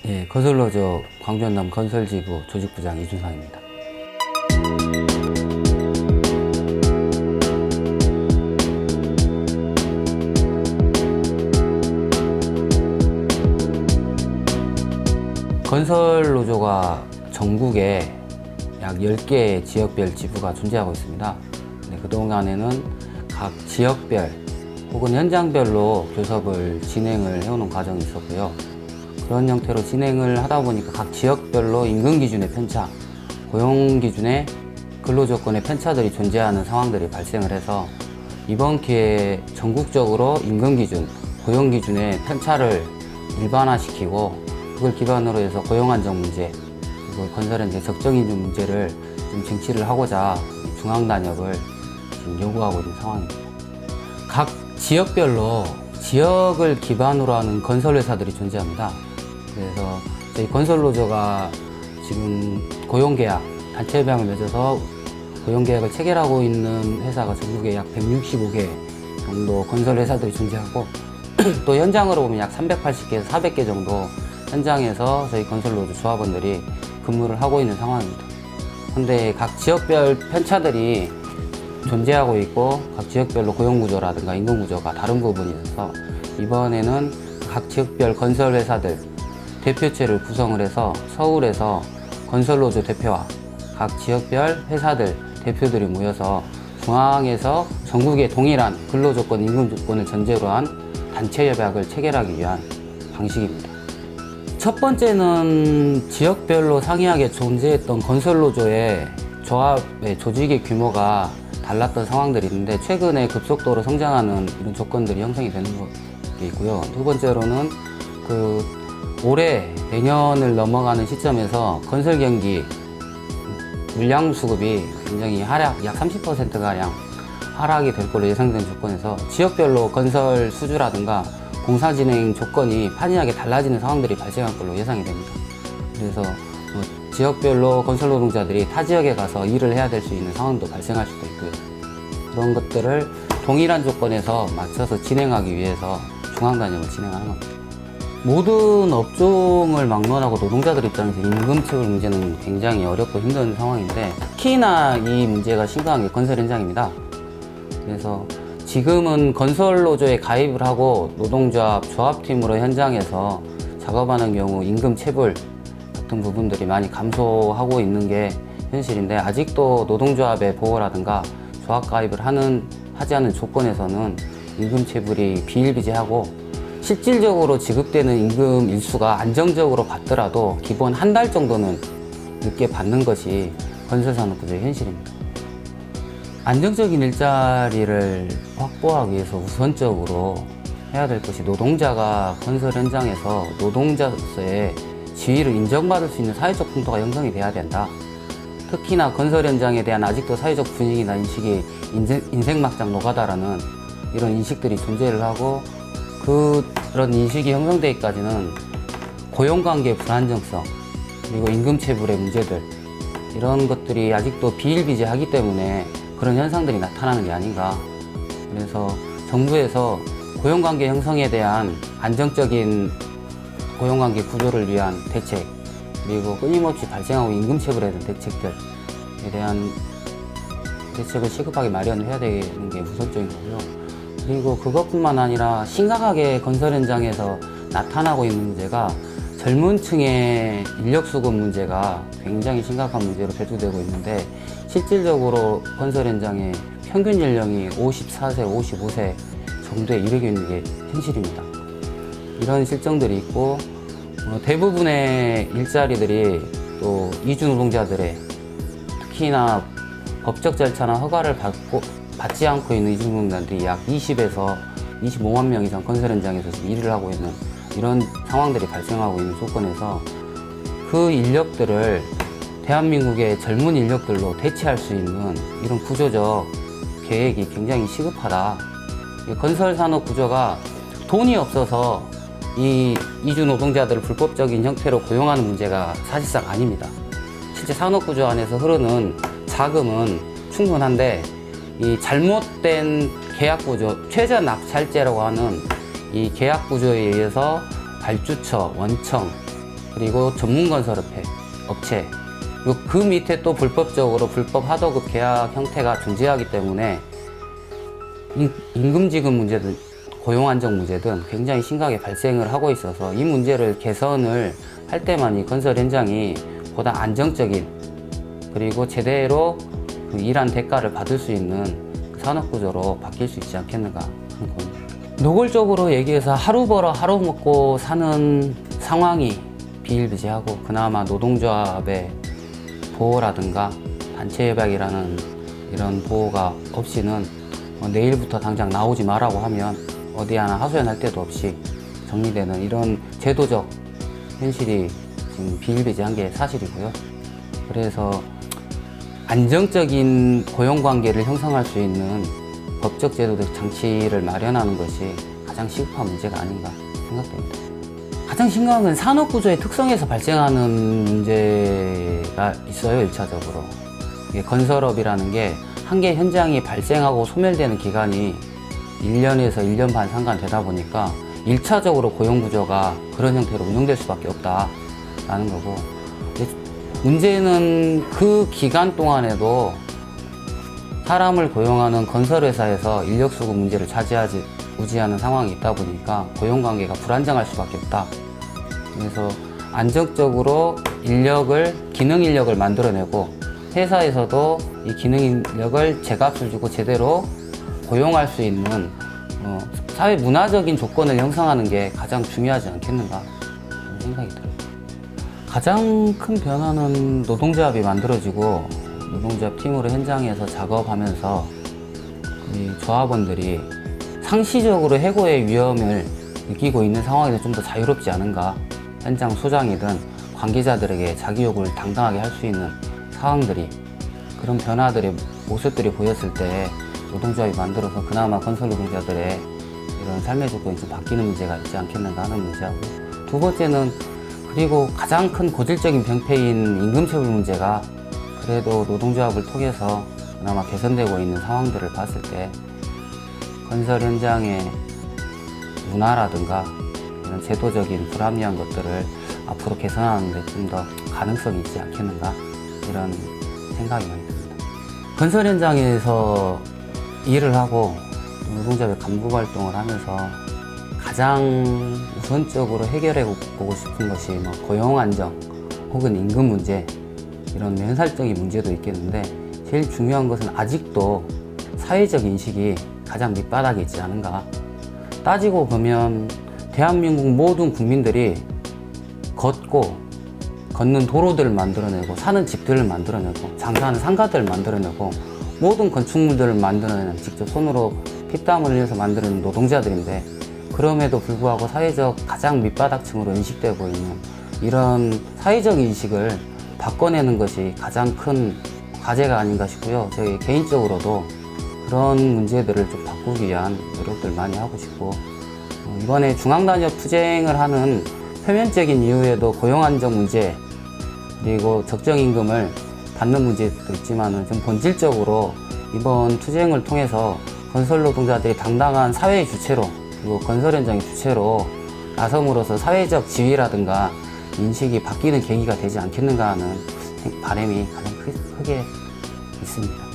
예, 건설노조 광주원남 건설지부 조직부장 이준상입니다. 건설노조가 전국에 약 10개의 지역별 지부가 존재하고 있습니다. 그동안에는 각 지역별 혹은 현장별로 교섭을 진행을 해오는 과정이 있었고요. 그런 형태로 진행을 하다 보니까 각 지역별로 임금기준의 편차, 고용기준의 근로조건의 편차들이 존재하는 상황들이 발생을 해서 이번 기회에 전국적으로 임금기준, 고용기준의 편차를 일반화시키고 그걸 기반으로 해서 고용안정 문제, 그리고 건설현장 적정인준 문제를 좀 쟁취를 하고자 중앙단협을 지금 요구하고 있는 상황입니다. 각 지역별로 지역을 기반으로 하는 건설회사들이 존재합니다. 그래서 저희 건설노조가 지금 고용계약, 단체협약을 맺어서 고용계약을 체결하고 있는 회사가 전국에 약 165개 정도 건설회사들이 존재하고 또 현장으로 보면 약 380개에서 400개 정도 현장에서 저희 건설노조 조합원들이 근무를 하고 있는 상황입니다. 근데 각 지역별 편차들이 존재하고 있고 각 지역별로 고용구조라든가 임금구조가 다른 부분이 있어서 이번에는 각 지역별 건설회사들 대표체를 구성을 해서 서울에서 건설노조 대표와 각 지역별 회사들 대표들이 모여서 중앙에서 전국에 동일한 근로조건, 임금조건을 전제로 한 단체협약을 체결하기 위한 방식입니다. 첫 번째는 지역별로 상이하게 존재했던 건설노조의 조합의 조직의 규모가 달랐던 상황들이 있는데 최근에 급속도로 성장하는 이런 조건들이 형성이 되는 게 있고요. 두 번째로는 올해 내년을 넘어가는 시점에서 건설 경기 물량 수급이 굉장히 약 30%가량 하락이 될 걸로 예상되는 조건에서 지역별로 건설 수주라든가 공사 진행 조건이 판이하게 달라지는 상황들이 발생할 걸로 예상이 됩니다. 그래서 지역별로 건설 노동자들이 타 지역에 가서 일을 해야 될 수 있는 상황도 발생할 수도 있고요. 그런 것들을 동일한 조건에서 맞춰서 진행하기 위해서 중앙단협을 진행하는 겁니다. 모든 업종을 막론하고 노동자들 입장에서 임금 체불 문제는 굉장히 어렵고 힘든 상황인데 특히나 이 문제가 심각한 게 건설 현장입니다. 그래서 지금은 건설노조에 가입을 하고 노동조합, 조합팀으로 현장에서 작업하는 경우 임금 체불 같은 부분들이 많이 감소하고 있는 게 현실인데 아직도 노동조합의 보호라든가 조합 가입을 하지 않은 조건에서는 임금 체불이 비일비재하고 실질적으로 지급되는 임금 일수가 안정적으로 받더라도 기본 한 달 정도는 늦게 받는 것이 건설산업부의 현실입니다. 안정적인 일자리를 확보하기 위해서 우선적으로 해야 될 것이 노동자가 건설 현장에서 노동자로서의 지위를 인정받을 수 있는 사회적 풍토가 형성이 돼야 된다. 특히나 건설 현장에 대한 아직도 사회적 분위기나 인식이 인생막장 노가다라는 이런 인식들이 존재를 하고 그런 인식이 형성되기까지는 고용관계의 불안정성 그리고 임금체불의 문제들 이런 것들이 아직도 비일비재하기 때문에 그런 현상들이 나타나는 게 아닌가. 그래서 정부에서 고용관계 형성에 대한 안정적인 고용관계 구조를 위한 대책 그리고 끊임없이 발생하고 임금체불에 대한 대책들에 대한 대책을 시급하게 마련해야 되는 게 우선적인 거고요. 그리고 그것뿐만 아니라 심각하게 건설 현장에서 나타나고 있는 문제가 젊은 층의 인력 수급 문제가 굉장히 심각한 문제로 대두되고 있는데 실질적으로 건설 현장의 평균 연령이 54세, 55세 정도에 이르게 있는 게 현실입니다. 이런 실정들이 있고 대부분의 일자리들이 또 이주 노동자들의 특히나 법적 절차나 허가를 받지 않고 있는 이주 노동자들이 약 20에서 25만 명 이상 건설 현장에서 지금 일을 하고 있는 이런 상황들이 발생하고 있는 조건에서 그 인력들을 대한민국의 젊은 인력들로 대체할 수 있는 이런 구조적 계획이 굉장히 시급하다. 건설 산업 구조가 돈이 없어서 이 이주 노동자들을 불법적인 형태로 고용하는 문제가 사실상 아닙니다. 실제 산업 구조 안에서 흐르는 자금은 충분한데 이 잘못된 계약 구조, 최저 낙찰제라고 하는 이 계약 구조에 의해서 발주처, 원청, 그리고 전문건설업체, 그리고 그 밑에 또 불법적으로 불법 하도급 계약 형태가 존재하기 때문에 임금지급 문제든 고용안정 문제든 굉장히 심각하게 발생을 하고 있어서 이 문제를 개선을 할 때만 이 건설 현장이 보다 안정적인 그리고 제대로 그 일한 대가를 받을 수 있는 그 산업구조로 바뀔 수 있지 않겠는가 하는 겁니다. 노골적으로 얘기해서 하루 벌어 하루 먹고 사는 상황이 비일비재하고 그나마 노동조합의 보호라든가 단체협약이라는 이런 보호가 없이는 내일부터 당장 나오지 마라고 하면 어디 하나 하소연할 데도 없이 정리되는 이런 제도적 현실이 지금 비일비재한 게 사실이고요. 그래서 안정적인 고용관계를 형성할 수 있는 법적 제도적 장치를 마련하는 것이 가장 시급한 문제가 아닌가 생각됩니다. 가장 심각한 건 산업구조의 특성에서 발생하는 문제가 있어요. 1차적으로 건설업이라는 게 한 개 현장이 발생하고 소멸되는 기간이 1년에서 1년 반 상간 되다 보니까 1차적으로 고용구조가 그런 형태로 운영될 수밖에 없다라는 거고, 문제는 그 기간 동안에도 사람을 고용하는 건설회사에서 인력수급 문제를 우지하는 상황이 있다 보니까 고용관계가 불안정할 수밖에 없다. 그래서 안정적으로 기능 인력을 만들어내고 회사에서도 이 기능 인력을 제값을 주고 제대로 고용할 수 있는 사회 문화적인 조건을 형성하는 게 가장 중요하지 않겠는가 하는 생각이 들어요. 가장 큰 변화는 노동조합이 만들어지고 노동조합 팀으로 현장에서 작업하면서 이 조합원들이 상시적으로 해고의 위험을 느끼고 있는 상황에서 좀 더 자유롭지 않은가, 현장 소장이든 관계자들에게 자기 요구를 당당하게 할 수 있는 상황들이, 그런 변화들의 모습들이 보였을 때 노동조합이 만들어서 그나마 건설 노동자들의 이런 삶의 조건이 좀 바뀌는 문제가 있지 않겠는가 하는 문제하고, 두 번째는 그리고 가장 큰 고질적인 병폐인 임금체불 문제가 그래도 노동조합을 통해서 그나마 개선되고 있는 상황들을 봤을 때 건설 현장의 문화라든가 이런 제도적인 불합리한 것들을 앞으로 개선하는 데 좀 더 가능성이 있지 않겠는가 이런 생각이 많이 듭니다. 건설 현장에서 일을 하고 노동조합의 간부 활동을 하면서 가장 우선적으로 해결해 보고 싶은 것이 고용 안정 혹은 임금 문제, 이런 현실적인 문제도 있겠는데, 제일 중요한 것은 아직도 사회적 인식이 가장 밑바닥에 있지 않은가. 따지고 보면 대한민국 모든 국민들이 걷는 도로들을 만들어내고 사는 집들을 만들어내고 장사하는 상가들을 만들어내고 모든 건축물들을 만들어내는, 직접 손으로 피땀을 흘려서 만드는 노동자들인데, 그럼에도 불구하고 사회적 가장 밑바닥층으로 인식되고 있는 이런 사회적 인식을 바꿔내는 것이 가장 큰 과제가 아닌가 싶고요. 저희 개인적으로도 그런 문제들을 좀 바꾸기 위한 노력들 많이 하고 싶고, 이번에 중앙단협 투쟁을 하는 표면적인 이유에도 고용안정 문제 그리고 적정임금을 받는 문제도 있지만은 좀 본질적으로 이번 투쟁을 통해서 건설 노동자들이 당당한 사회의 주체로, 그리고 건설 현장의 주체로 나섬으로써 사회적 지위라든가 인식이 바뀌는 계기가 되지 않겠는가 하는 바람이 가장 크게 있습니다.